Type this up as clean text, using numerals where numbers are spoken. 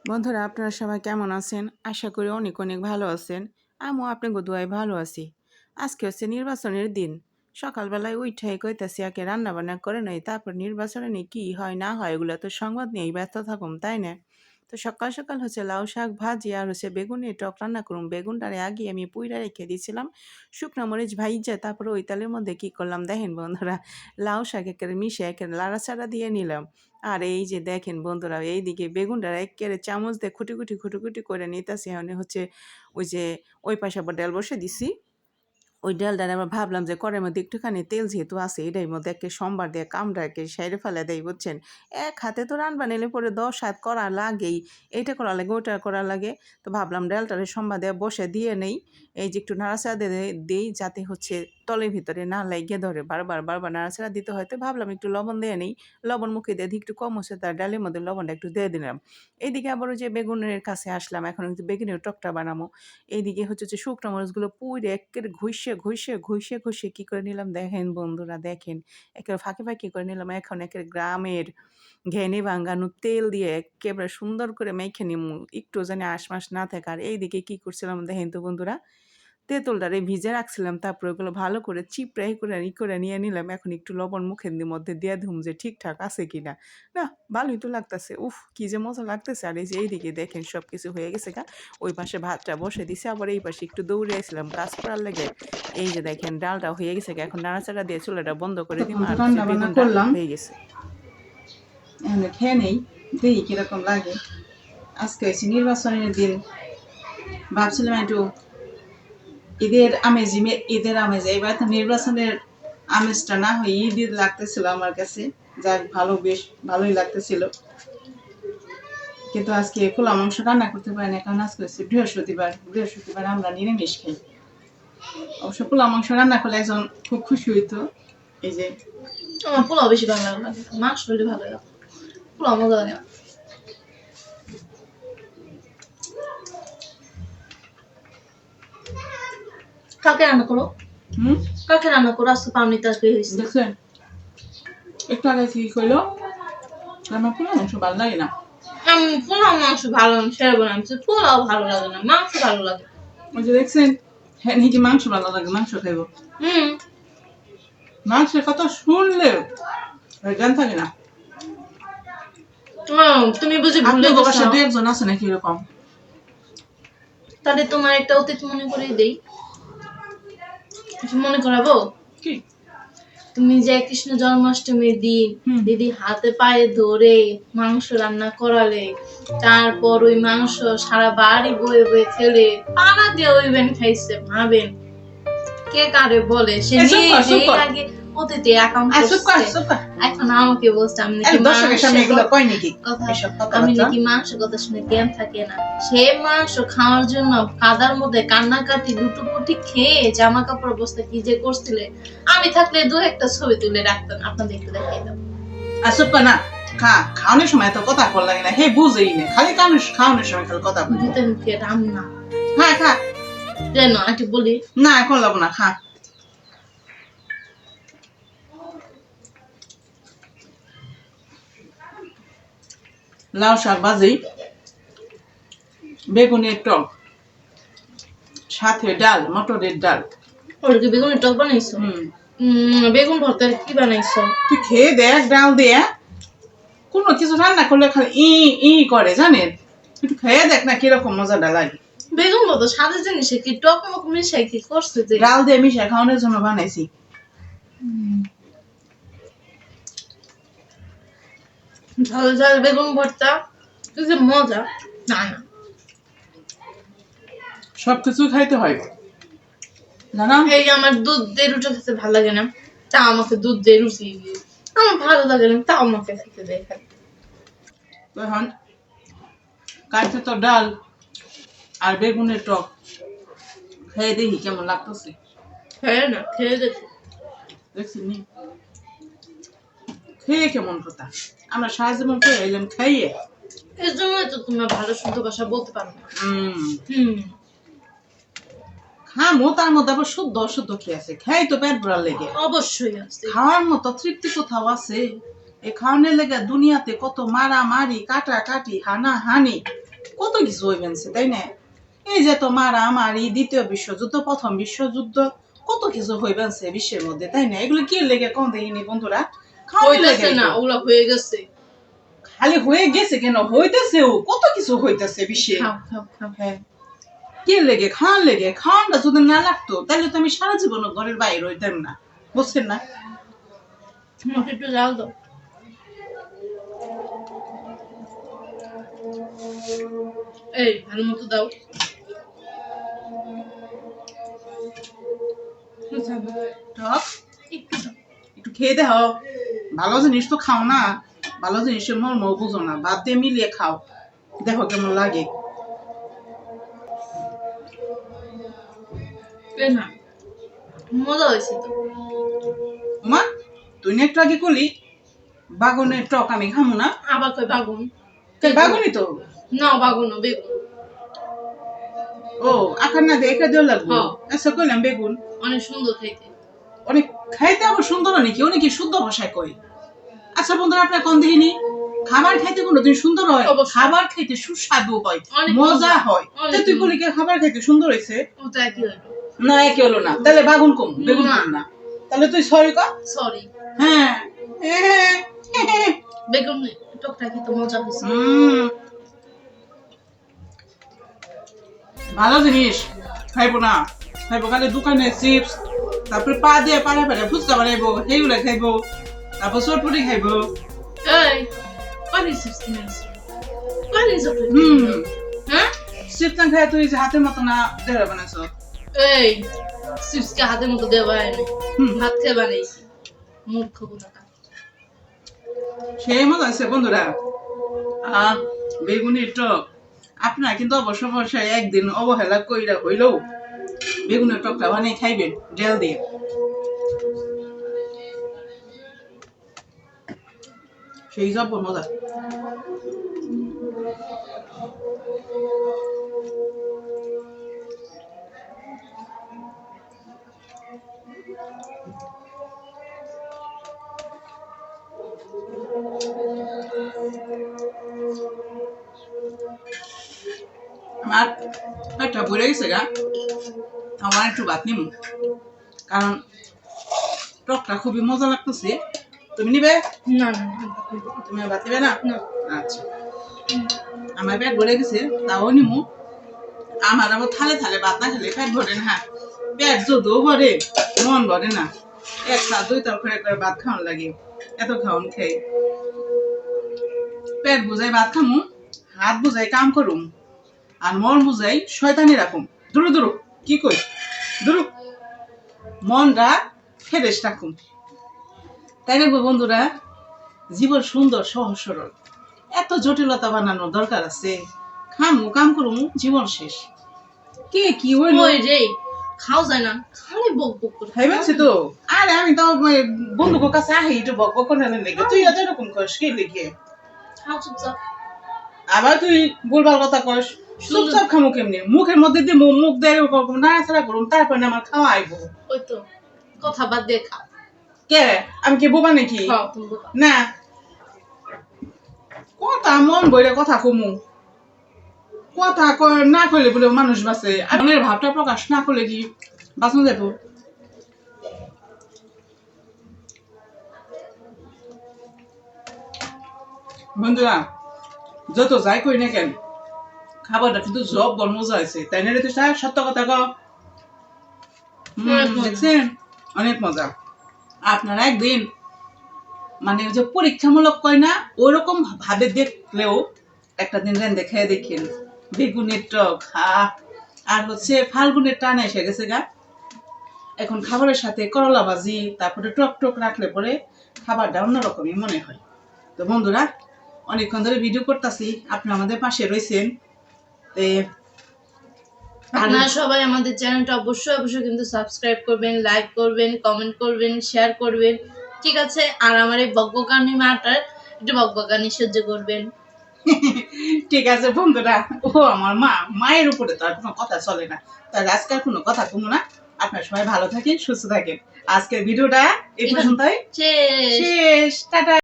বন্ধুরা আপনারা সবাই কেমন আছেন? আশা করি অনেক অনেক ভালো আছেন। আমিও আপনাকে দোয়ায় ভালো আছি। আজকে হচ্ছে নির্বাচনের দিন। সকালবেলায় উইঠাই কইতাছি আগে রান্নাবান্না করে নেই, তারপর নির্বাচনে নিয়ে কী হয় না হয় এগুলো তো সংবাদ নিয়েই ব্যস্ত থাকুম, তাই না? তো সকাল সকাল হচ্ছে লাউ শাক ভাজি আর হচ্ছে বেগুনের টক রান্না করুম। বেগুনটারে আগে আমি পুইড়া রেখে দিয়েছিলাম শুকনা মরিচ ভাইজা, তারপরে ওই তেলের মধ্যে কী করলাম দেখেন বন্ধুরা, লাউ শাক একেবারে মিশে একেবারে লাড়াচাড়া দিয়ে নিলাম। আর এই যে দেখেন বন্ধুরা, এইদিকে বেগুনটা এক্কেবারে চামচ দিয়ে খুঁটি করে নিতেছি। এখন হচ্ছে ওই যে ওই পাশে আবার ডাল বসে দিছি। ওই ডালটারে আবার ভাবলাম যে কড়াইয়ের মধ্যে একটুখানি তেল যেহেতু আছে, এটার মধ্যে একে সম্বার দিয়ে কামড়াকে সাইডে ফেলে দেয়, বুঝছেন? এক হাতে তো রান্না নিলে পরে ১০ হাত করা লাগেই। এইটা করা লাগে, ওটা করা লাগে। তো ভাবলাম ডালটারে সম্বার দিয়ে বসে দিয়ে নেই। এই যে একটু নাড়াচাড়া দিয়ে দিই যাতে হচ্ছে তলের ভিতরে না লাগিয়ে ধরে। বারবার নাড়াচাড়া দিতে হয়। তো ভাবলাম একটু লবণ দিয়ে নেই। লবণ মুখে দিয়ে একটু কম হচ্ছে, তার ডালের মধ্যে লবণটা একটু দিয়ে দিলাম। এইদিকে আবার ওই যে বেগুনের কাছে আসলাম। এখন কিন্তু বেগুনের টকটা বানাবো। এইদিকে হচ্ছে যে শুকনো মরিচগুলো পুইড়ে এক্কেবারে ঘষে কি করে নিলাম দেখেন বন্ধুরা, দেখেন। একেবারে ফাঁকি করে নিলাম। এখন একেবারে গ্রামের ঘেনি ভাঙ্গানো তেল দিয়ে এক্কেবারে সুন্দর করে মেখে নিমু। একটু যেন আঁশমাশ না থাকে। আর এইদিকে কি করছিলাম দেখেন তো বন্ধুরা, তেঁতুলটারে ভিজে রাখছিলাম। তারপরে ওগুলো ভালো করে চিপড়াই করে করে নিয়ে নিলাম। এখন একটু লবণ মুখের মধ্যে দিয়ে ধুম যে ঠিকঠাক আছে কিনা। না, ভালোই তো লাগতেছে। উফ! কি যে মজা লাগতেছে। আর এই যে এইদিকে দেখেন সবকিছু হয়ে গেছে গা। ওই পাশে ভাতটা বসে দিছি। আবার এই পাশে একটু দৌড়ে আইছিলাম কাজ করার লেগে। এই যে দেখেন ডালটা হয়ে গেছে গা। এখন নাড়াচাড়া দিয়ে চুলাটা বন্ধ করে দিম। তখন তো আর হচ্ছে রান্না বান্না বেগুনটা করলাম, হয়ে গেছে। এখন খেয়ে নেই, দেখি কিরকম লাগে। আজকে হয়েছে নির্বাচনের দিন, ভাবছিলাম একটু ঈদের আমেজ এবার তো নির্বাচনের আমেজটা না হয় ঈদ লাগতেছিল আমার কাছে। যাক, বেশ ভালোই লাগতেছিল। কিন্তু আজকে পোলা মাংস রান্না করতে পারি না, কারণ আজকে হচ্ছে বৃহস্পতিবার আমরা নিরামিষ খাই। অবশ্য পোলা মাংস রান্না করলে একজন খুব খুশি হইতো। এই যে আমার পোলাও বেশি ভালো লাগে, মাংস হলে ভালো লাগে, পোলাও মজা লাগে। কাকে রান্না করো? কাকে রান্না করো? আজকে পাবনি তাস বের হয়েছে। দেখছেন, একটু আগে কি কইলো আমার পোলা মাংস ভালো লাগে না। পোলাও মাংস ভালো সেরা বানাচ্ছি, পোলাও ভালো লাগে না, মাংস ভালো লাগে। ওই যে দেখছেন, হ্যাঁ নাকি মাংস ভালো লাগে, মাংস খাইব। মাংসের কথা শুনলে জ্ঞান থাকে না। তুমি বুঝি ভুলে আপনার গেছো? দু একজন আছে নাকি এরকম? তাহলে তোমার একটা অতীত মনে করে দেই, মনে করাবো কি? তুমি যে কৃষ্ণ জন্মাষ্টমীর দিন দিদি হাতে পায়ে ধরে মাংস রান্না করালে, তারপর ওই মাংস সারা বাড়ি বয়ে বয়ে খেলে, পানা দিয়ে ওইবেন খাইছে, ভাবেন কে কারে বলে সে নিজেই আগে অতীতে অ্যাকাউন্ট করছে। এখন আমাকে বলছে আমি নাকি মাংস কথা শুনে জ্ঞান থাকে না। সে মাংস খাওয়ার জন্য কাদার মধ্যে কান্নাকাটি লুটুপুটি খেয়ে জামা কাপড় অবস্থা কি যে করছিলে, আমি থাকলে দু একটা ছবি তুলে রাখতাম, আপনাদের একটু দেখিয়ে দাও। আসুক না, খাওয়ানোর সময় তো কথা কল লাগে না, হে বুঝেই না, খালি খাওয়ানোর সময় খালি কথা বলি। ভিতরে মুখে রান্না খা কেন আন্টি বলি না, এখন লাগবো না, খা। লাউ শাক ভাজি, বেগুনের টক, সাথে ডাল, মটরের ডাল। ওকে বেগুনের টক বানাইছো? বেগুন ভর্তা কি বানাইছো? তুই খেয়ে দেখ, ডাল দিয়ে কোনো কিছু রান্না করলে খালি ই করে, জানেন? একটু খেয়ে দেখ না কিরকম মজাটা লাগে। বেগুন ভর্তা সাদা জিনিসে কি টক মক মিশাই কি করছে? যে ডাল দিয়ে মিশাই খাওয়ানোর জন্য বানাইছি। ঝাল ঝাল বেগুন ভর্তা কি যে মজা! না না, সবকিছু খাইতে হয় জানা। এই আমার দুধ দিয়ে রুটি খেতে ভালো লাগে না, তা আমাকে দুধ দিয়ে রুটি আমার ভালো লাগে না, তা আমাকে খেতে দেয়। এখন কালকে তো ডাল আর বেগুনের টক খেয়ে দেখি কেমন লাগতেছে। খেয়ে না, খেয়ে দেখি। দেখছি নি খেয়ে কেমন কথা, আমরা সারা জীবন খেয়ে এলাম খাইয়ে। এর জন্যই তো তোমরা ভালো শুদ্ধ ভাষা বলতে পারো না। খামো, তার মধ্যে আবার শুদ্ধ অশুদ্ধ কি আছে? খাই তো পেট ভরার লেগে। অবশ্যই আছে। খাওয়ার মতো তৃপ্তি কোথাও আছে? এই খাওয়ানোর লেগে দুনিয়াতে কত মারামারি, কাটাকাটি, হানাহানি, কত কিছু হইবেনছে তাই না? এই যে তো মারামারি, দ্বিতীয় বিশ্বযুদ্ধ, প্রথম বিশ্বযুদ্ধ, কত কিছু হইবেনছে বিশ্বের মধ্যে তাই না? এগুলো কি লেগে কম দেখিনি বন্ধুরা? খাওয়ার হইতেছে লেগে না, তো। ওগুলা হয়ে গেছে। খালি হয়ে গেছে কেন, হইতেছেও কত কিছু হইতেছে বিশ্বে। খাও খাও খাও। হ্যাঁ, কি লেগে খাওয়ার লেগে, খাওয়ানটা যদি না লাগতো তাহলে তো আমি সারা জীবন ঘরের বাইরে হইতাম না, বুঝছেন না? আমাকে একটু জাল দাও। এই ভালো মতো দাও। টক একটু দাও। একটু খেয়ে দেখো, ভালো জিনিস তো খাও না, ভালো জিনিসের মর্ম বুঝো না, ভাত দিয়ে মিলিয়ে খাও, দেখো কেমন লাগে। এই না, মজা হয়েছে তো। মা তুই না একটু আগে করলি বাগনের টক আমি খামো না, আবার কই বাগুন? বাগুনি তো। না বাগুন না, বেগুন। ও আখার না দেখে দেওয়া লাগবো। হ্যাঁ। আচ্ছা কইলাম বেগুন। অনেক সুন্দর খাইতে। অনেক খাইতে আবার সুন্দর নাকি, অনেকে শুদ্ধ ভাষায় কই। আচ্ছা বন্ধুরা আপনার কোন দেখিনি খাবার খাইতে কোনোদিন সুন্দর হয়? অবশ্যই। খাবার খাইতে সুস্বাদু হয়, অনেক মজা মজা। হয়। অনেক তো তুই মজা। বলি কি খাবার খাইতে সুন্দর হয়েছে? ওটা কি হলো? না একই হলো না, তাহলে বাগুন কম, বেগুন না। কম না। তাহলে তুই সরি কর। সরি। হ্যাঁ বেগুন টকটা খেতে মজা হয়েছে। ভালো জিনিস খাইবো না, খাইবো খালি দোকানে চিপস, তারপরে পা দিয়ে পাড়ে পাড়ে ফুচকা বানাইবো, সেইগুলা খাইবো, তারপর চটপটি খাইবো। এই পানি চিপস কিনে আনছি। পানি চিপস। হ্যাঁ? চিপস না খাই তুই যে হাতের মতো না দেহরা বানাইছ। এই চিপসকে হাতের মতো দেওয়া বানাই, ভাত খেয়ে বানাইছি। মূর্খ কোথাকার। সেই মজা আছে বন্ধুরা। বেগুনের টক আপনারা কিন্তু অবশ্য অবশ্যই একদিন অবহেলা কইরা হইলেও বেগুনের টকটা বানিয়ে খাইবেন জেল দিয়ে। সেই সব মজা। আমার একটা ভরে গেছে গা, আমার একটু ভাত নিব, কারণ টকটা খুবই মজা লাগতেছে। তুমি নিবে? না না তুমি ভাত নিবে না? না। আচ্ছা, আমার পেট ভরে গেছে তাও নিমু। আমার আবার থালে থালে ভাত না খেলে পেট ভরে না। পেট যদিও ভরে মন ভরে না। একটা দুই তরকারি করে ভাত খাওয়ান লাগে, এত খাওয়ান খাই। পেট বুঝাই ভাত খামু, হাত বুঝাই কাম করুম, আর মন বুঝাই শয়তানি রাখুম। দূর দূর কি কই, দূর মনটা ফ্রেশ রাখুম। তাই না বন্ধুরা? জীবন সুন্দর সহজ সরল, এত জটিলতা বানানোর দরকার আছে? খামু কাম করুম, জীবন শেষ। কে কি হইল? ওই রে খাও যায় না, খালি বক বক করে। খাইবাছি তো। আরে আমি তো বন্ধুকে কাছে আহি একটু বক বক করে লেগে, তুই এত এরকম করিস কে লিখে? খাও চুপচাপ। আবার তুই ভুলভাল কথা কস। চুপচাপ খামু কেমনি? মুখের মধ্যে দিয়ে মুখ দিয়ে নাড়াচাড়া করুম, তারপরে আমার খাওয়া আইবো। ওই তো কথা বাদ দিয়ে খাও। কে আমি কি বোবা নাকি? খাও তুমি বোকা। না কথা মন বইরে কথা কমু, কথা না কইলে বলে মানুষ বাঁচে। মনের ভাবটা প্রকাশ না করলে কি বাঁচানো যাইব? বন্ধুরা যত যাই কই না কেন, খাবারটা কিন্তু জব বল মজা আছে, তাই না রে? তুই সত্য কথা কও। দেখছেন অনেক মজা। আপনারা একদিন মানে যে পরীক্ষামূলক কয় না, ওরকম ভাবে দেখলেও একটা দিন রেন্দে খেয়ে দেখেন বেগুনের টক। আর হচ্ছে ফাল্গুনের টান এসে গেছে গা, এখন খাবারের সাথে করলা ভাজি তারপরে টক টক রাখলে পরে খাবারটা অন্যরকমই মনে হয়। তো বন্ধুরা অনেকক্ষণ ধরে ভিডিও করতেছি, আপনি আমাদের পাশে রয়েছেন। আপনারা সবাই আমাদের চ্যানেলটা অবশ্যই অবশ্যই কিন্তু সাবস্ক্রাইব করবেন, লাইক করবেন, কমেন্ট করবেন, শেয়ার করবেন, ঠিক আছে? আর আমার এই বকবকানি মাটার একটু বকবকানি সহ্য করবেন। ঠিক আছে বন্ধুরা। ও আমার মা, মায়ের উপরে তো আর কোনো কথা চলে না, তাহলে আজকাল কোনো কথা কমু না। আপনারা সবাই ভালো থাকেন, সুস্থ থাকেন। আজকের ভিডিওটা এই পর্যন্তই শেষ। শেষ। টাটা।